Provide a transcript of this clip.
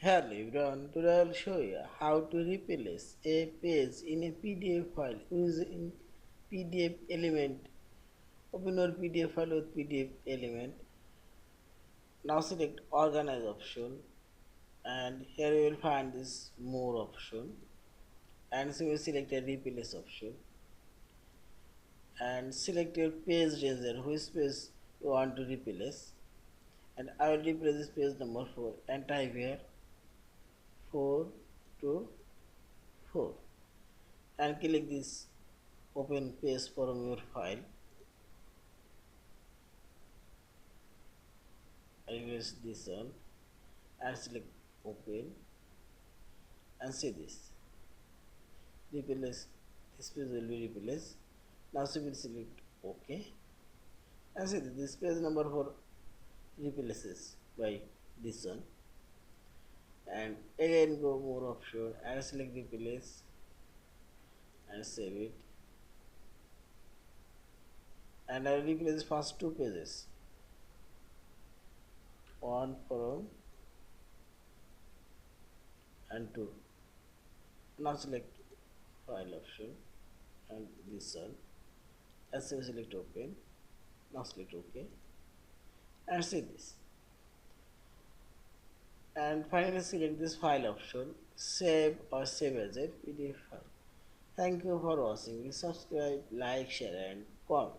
Hello everyone, today I will show you how to replace a page in a PDF file using PDF element. Open your PDF file with PDF element. Now select organize option and here you will find this more option and so you select a replace option and select your page ranger which page you want to replace and I will replace this page number 4 and type here 4 to 4 and click this open page from your file. I press this one and select open and see this replace, this page will be replaced. Now we will select OK and see this page number 4 replaces by this one and again go more option and select replace and save it and I will replace first two pages, one from and 2. Now select file option and this one and so select open. Now select OK and see this and finally select this file option, save or save as a PDF file. Thank you for watching. Subscribe, like, share and comment.